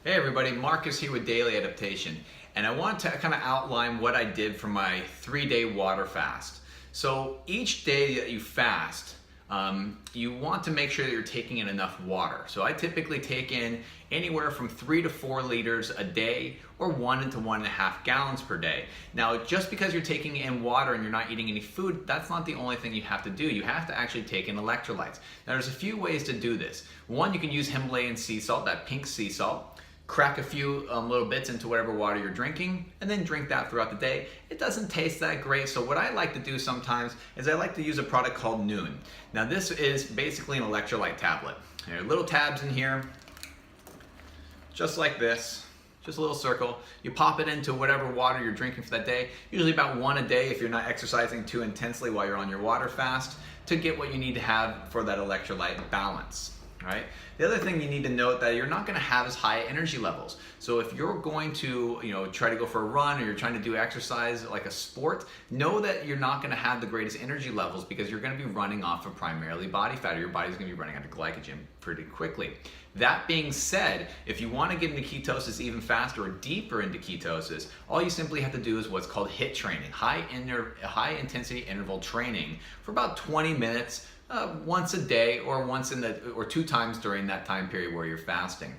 Hey everybody, Marcus here with Daily Adaptation, and I want to kind of outline what I did for my 3-day water fast. So each day that you fast, you want to make sure that you're taking in enough water. So I typically take in anywhere from 3 to 4 liters a day, or 1 to 1.5 gallons per day. Now, just because you're taking in water and you're not eating any food, that's not the only thing you have to do. You have to actually take in electrolytes. Now, there's a few ways to do this. One, you can use Himalayan sea salt, that pink sea salt. Crack a few little bits into whatever water you're drinking, and then drink that throughout the day. It doesn't taste that great, so what I like to do sometimes is I like to use a product called Noon. Now this is basically an electrolyte tablet. There are little tabs in here, just like this, just a little circle. You pop it into whatever water you're drinking for that day, usually about 1 a day if you're not exercising too intensely while you're on your water fast, to get what you need to have for that electrolyte balance. Right? The other thing you need to note that you're not going to have as high energy levels. So if you're going to, try to go for a run, or you're trying to do exercise like a sport, know that you're not going to have the greatest energy levels because you're going to be running off of primarily body fat, or your body's going to be running out of glycogen pretty quickly. That being said, if you want to get into ketosis even faster or deeper into ketosis, all you simply have to do is what's called HIIT training, high intensity interval training, for about 20 minutes. Once a day, or 2 times during that time period where you're fasting.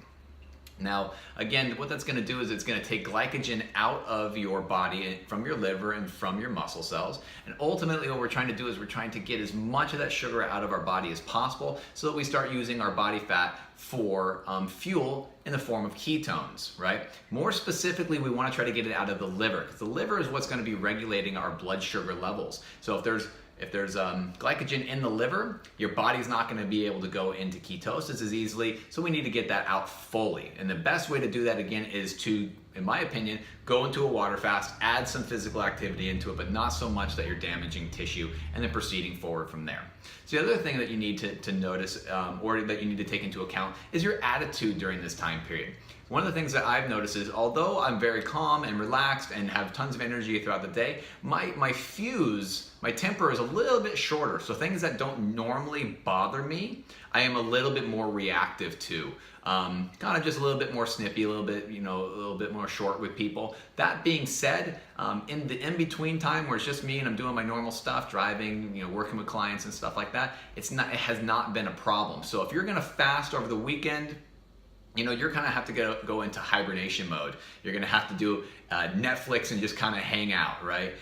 Now, again, what that's going to do is it's going to take glycogen out of your body, from your liver and from your muscle cells. And ultimately what we're trying to do is we're trying to get as much of that sugar out of our body as possible so that we start using our body fat for fuel in the form of ketones, right? More specifically, we want to try to get it out of the liver, because the liver is what's going to be regulating our blood sugar levels. So if there's glycogen in the liver, your body's not going to be able to go into ketosis as easily, so we need to get that out fully. And the best way to do that, again, is to, in my opinion, go into a water fast, add some physical activity into it, but not so much that you're damaging tissue, and then proceeding forward from there. So the other thing that you need to notice, or that you need to take into account, is your attitude during this time period. One of the things that I've noticed is, although I'm very calm and relaxed and have tons of energy throughout the day, my temper is a little bit shorter. So things that don't normally bother me, I am a little bit more reactive to. Kind of just a little bit more snippy, a little bit more short with people. That being said, in the in-between time where it's just me and I'm doing my normal stuff, driving, working with clients and stuff like that, it has not been a problem. So if you're gonna fast over the weekend, you're gonna have to go into hibernation mode. You're gonna have to do Netflix and just kind of hang out, right?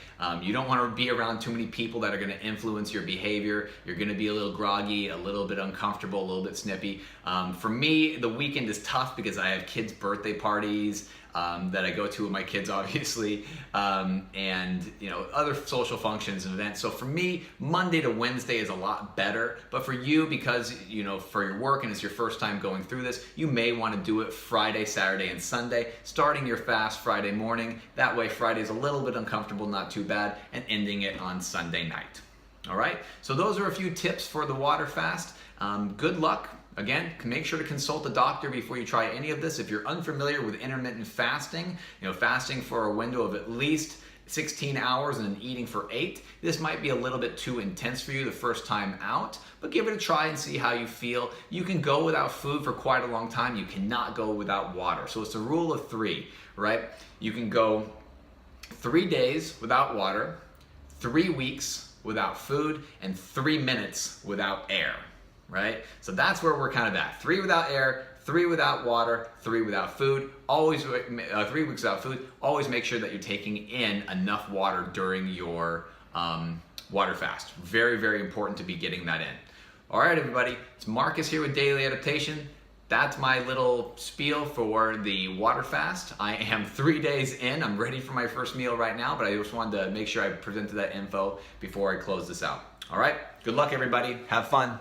You don't want to be around too many people that are gonna influence your behavior. You're gonna be a little groggy, a little bit uncomfortable, a little bit snippy. For me, the weekend is tough because I have kids' birthday parties that I go to with my kids, obviously, and other social functions and events. So for me, Monday to Wednesday is a lot better. But for you, because for your work and it's your first time going through this, you may want to do it Friday, Saturday, and Sunday, starting your fast Friday morning. That way Friday's a little bit uncomfortable, not too bad, and ending it on Sunday night. All right, so those are a few tips for the water fast. Good luck. Again, make sure to consult a doctor before you try any of this. If you're unfamiliar with intermittent fasting, fasting for a window of at least 16 hours and then eating for 8, this might be a little bit too intense for you the first time out, but give it a try and see how you feel. You can go without food for quite a long time. You cannot go without water. So it's a rule of 3, right? You can go 3 days without water, 3 weeks without food, and 3 minutes without air. Right? So that's where we're kind of at. 3 without air, 3 without water, 3 without food. Always 3 weeks without food. Always make sure that you're taking in enough water during your water fast. Very, very important to be getting that in. All right, everybody. It's Marcus here with Daily Adaptation. That's my little spiel for the water fast. I am 3 days in. I'm ready for my first meal right now, but I just wanted to make sure I presented that info before I close this out. All right. Good luck, everybody. Have fun.